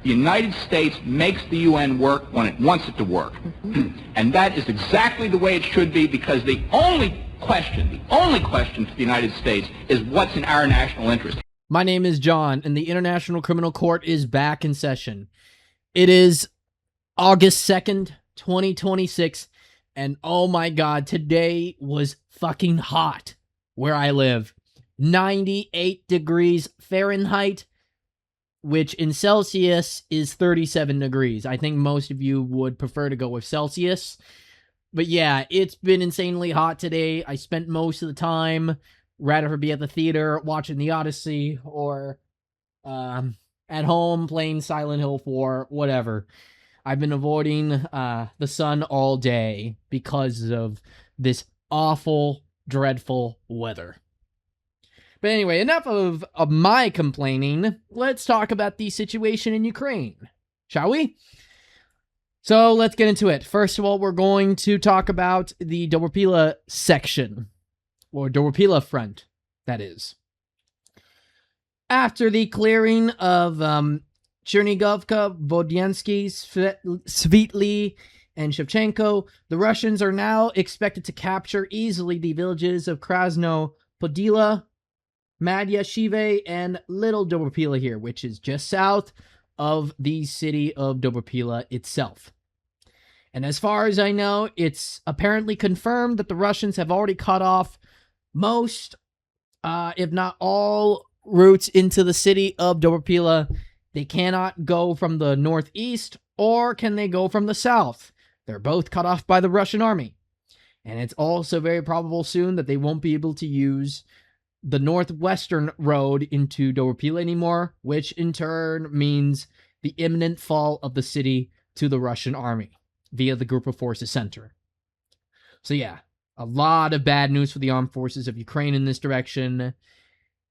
The United States makes the UN work when it wants it to work. And that is exactly the way it should be, because the only question to the United States is what's in our national interest. My name is John, and the International Criminal Court is back in session. It is August 2nd, 2026, and oh my god, today was fucking hot where I live. 98 degrees Fahrenheit, which in Celsius is 37 degrees. I think most of you would prefer to go with Celsius. But yeah, it's been insanely hot today. I spent most of the time rather be at the theater watching The Odyssey or at home playing Silent Hill 4, whatever. I've been avoiding the sun all day because of this awful, dreadful weather. But anyway, enough of my complaining. Let's talk about the situation in Ukraine, shall we? So let's get into it. First of all, we're going to talk about the Dobropillya section, or Dobropillya front, that is. After the clearing of Chernigovka, Vodiansky, Svitli, and Shevchenko, the Russians are now expected to capture easily the villages of Krasno Podila, Madya Shive, and Little Dobropillya here, which is just south of the city of Dobropillya itself. And as far as I know, it's apparently confirmed that the Russians have already cut off most, if not all, routes into the city of Dobropillya. They cannot go from the northeast, or can they go from the south? They're both cut off by the Russian army. And it's also very probable soon that they won't be able to use the northwestern road into Dobropillya anymore, which in turn means the imminent fall of the city to the Russian army via the Group of Forces Center. So yeah, a lot of bad news for the armed forces of Ukraine in this direction.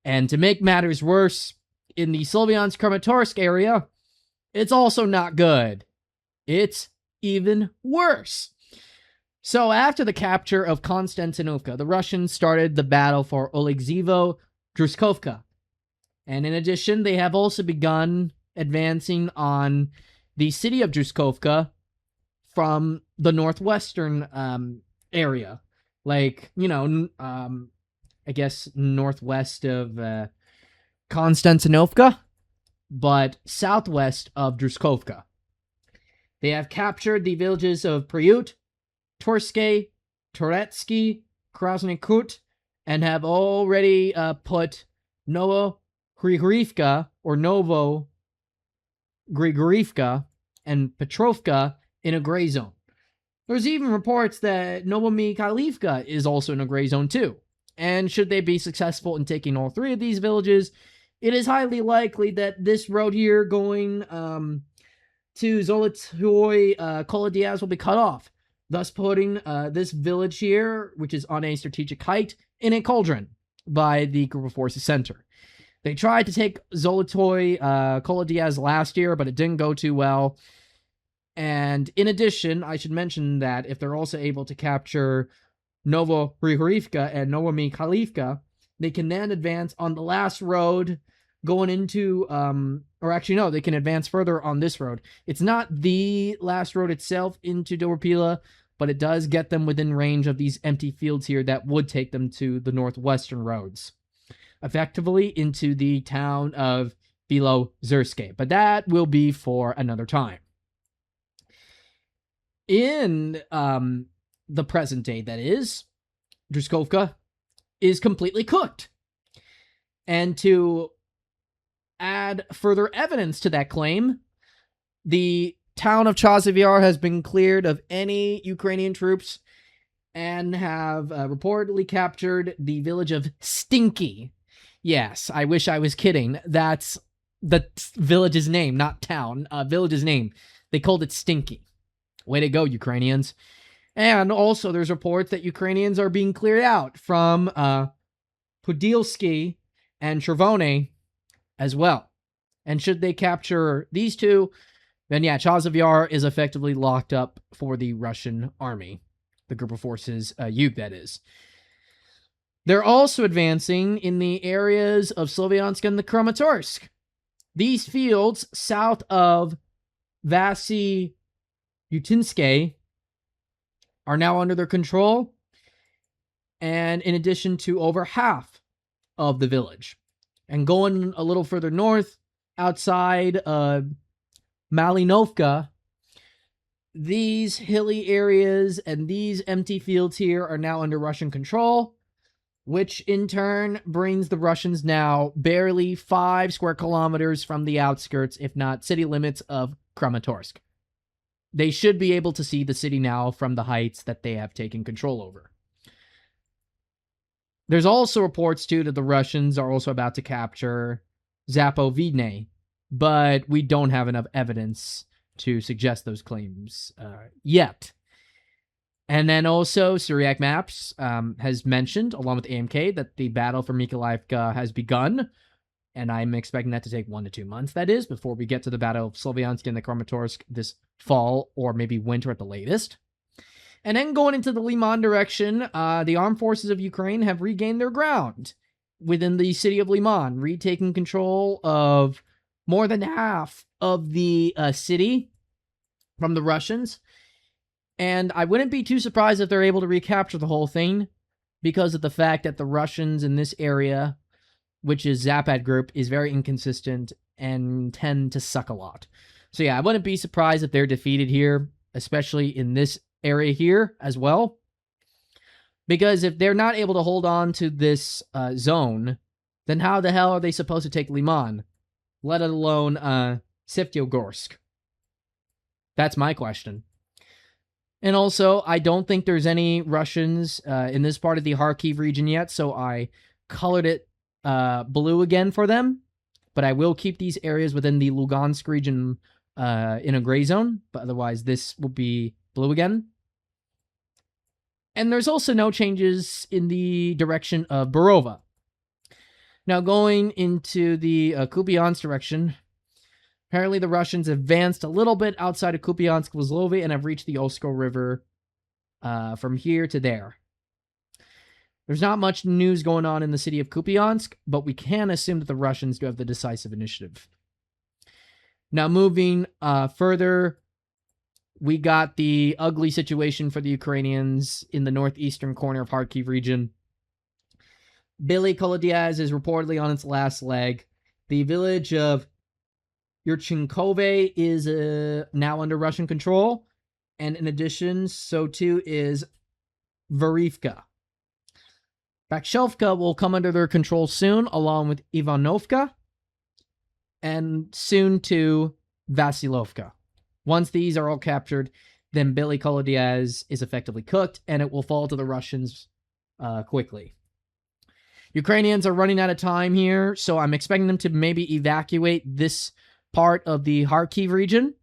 And to make matters worse, in the Kramatorsk area, it's also not good. It's even worse. So after the capture of Konstantinovka, the Russians started the battle for Oleksivo-Duskovka. And in addition, they have also begun advancing on the city of Duskovka from the northwestern area. Like, you know, I guess northwest of Konstantinovka, but southwest of Duskovka. They have captured the villages of Priut, Torske, Turetsky, Krasny Kut, and have already put Novo Grigorivka and Petrovka in a gray zone. There's even reports that Novomikhailivka is also in a gray zone too. And should they be successful in taking all three of these villages, it is highly likely that this road here going to Zolotoy Kolodiaz will be cut off, thus putting this village here, which is on a strategic height, in a cauldron by the Group of Forces Center. They tried to take Zolotoy Kolodiaz last year, but it didn't go too well. And in addition, I should mention that if they're also able to capture Novo Grigorivka and Novomikhailivka, they can then advance on the last road going into, or actually no, they can advance further on this road. It's not the last road itself into Dobropillya, but it does get them within range of these empty fields here that would take them to the northwestern roads, effectively into the town of Bilozerske. But that will be for another time. In the present day, that is, Duskovka is completely cooked. And to add further evidence to that claim, the town of Chasiv Yar has been cleared of any Ukrainian troops and have reportedly captured the village of Stinky. Yes, I wish I was kidding. That's the village's name, not town. Village's name. They called it Stinky. Way to go, Ukrainians. And also, there's reports that Ukrainians are being cleared out from Podilsky and Chervone as well. And should they capture these two, then yeah, Chasiv Yar is effectively locked up for the Russian army. The Group of Forces, Yug, that is. They're also advancing in the areas of Sloviansk and the Kramatorsk. These fields south of Vasy Utinske are now under their control, and in addition to over half of the village. And going a little further north, outside Malinovka, these hilly areas and these empty fields here are now under Russian control, which in turn brings the Russians now barely 5 square kilometers from the outskirts, if not city limits, of Kramatorsk. They should be able to see the city now from the heights that they have taken control over. There's also reports, too, that the Russians are also about to capture Zapovidne, but we don't have enough evidence to suggest those claims yet. And then also, Syriac Maps has mentioned, along with AMK, that the battle for Mykolaiivka has begun, and I'm expecting that to take 1 to 2 months, that is, before we get to the Battle of Slovyansk and the Kramatorsk this fall, or maybe winter at the latest. And then going into the Leman direction, the armed forces of Ukraine have regained their ground within the city of Leman, retaking control of more than half of the city from the Russians. And I wouldn't be too surprised if they're able to recapture the whole thing, because of the fact that the Russians in this area, which is Zapad Group, is very inconsistent and tend to suck a lot. So yeah, I wouldn't be surprised if they're defeated here, especially in this area here as well. Because if they're not able to hold on to this zone, then how the hell are they supposed to take Liman, let alone Seftyogorsk? That's my question. And also, I don't think there's any Russians in this part of the Kharkiv region yet, so I colored it blue again for them. But I will keep these areas within the Lugansk region in a gray zone, but otherwise this will be blue again. And there's also no changes in the direction of Borova. Now going into the Kupiansk direction, apparently the Russians advanced a little bit outside of Kupiansk-Kozlovy and have reached the Osko River from here to there. There's not much news going on in the city of Kupiansk, but we can assume that the Russians do have the decisive initiative. Now moving further, we got the ugly situation for the Ukrainians in the northeastern corner of Kharkiv region. Billy Kolodiaz is reportedly on its last leg. The village of Yurchinkove is now under Russian control, and in addition, so too is Varivka. Bakshelvka will come under their control soon, along with Ivanovka, and soon to Vasilovka. Once these are all captured, then Billy Kolodiaz is effectively cooked, and it will fall to the Russians quickly. Ukrainians are running out of time here, so I'm expecting them to maybe evacuate this part of the Kharkiv region,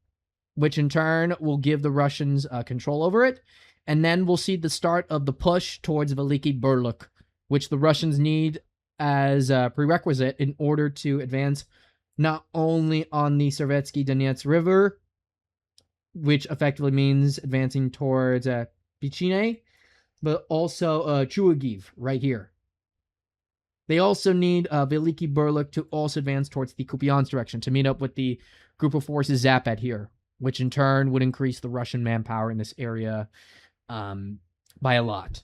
which in turn will give the Russians control over it, and then we'll see the start of the push towards Veliki Burluk, which the Russians need as a prerequisite in order to advance not only on the Servetsky Donets River, which effectively means advancing towards Pichine, but also Chuagiv right here. They also need Veliki Burluk to also advance towards the Kupiansk direction to meet up with the group of forces Zapad here, which in turn would increase the Russian manpower in this area by a lot.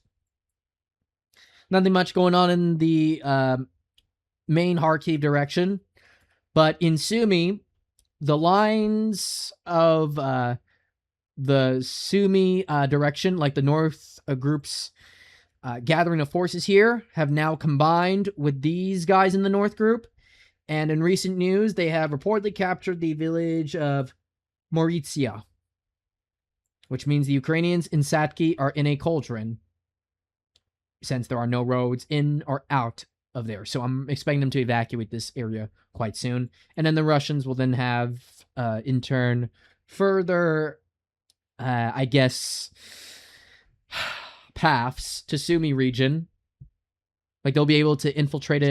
Nothing much going on in the main Kharkiv direction, but in Sumi, the lines of the Sumi direction, like the north groups gathering of forces here, have now combined with these guys in the north group. And in recent news, they have reportedly captured the village of Mauritsia, which means the Ukrainians in Satki are in a cauldron, since there are no roads in or out of there. So I'm expecting them to evacuate this area quite soon. And then the Russians will then have, in turn, further, I guess, paths to Sumi region. Like, they'll be able to infiltrate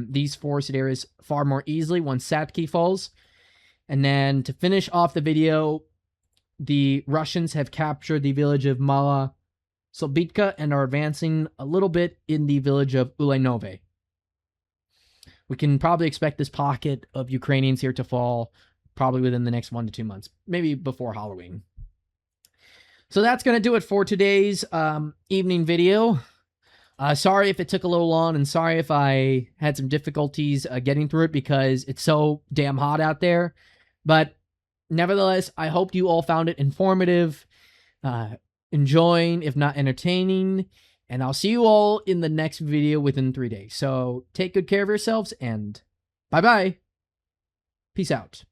these forested areas far more easily once Satki falls. And then to finish off the video, the Russians have captured the village of Mala Solbitka and are advancing a little bit in the village of Ulanove. we can probably expect this pocket of Ukrainians here to fall probably within the next 1 to 2 months, maybe before Halloween. So that's going to do it for today's evening video. Sorry if it took a little long, and sorry if I had some difficulties getting through it because it's so damn hot out there. But nevertheless, I hope you all found it informative, enjoying, if not entertaining. And I'll see you all in the next video within 3 days. So take good care of yourselves, and bye-bye. Peace out.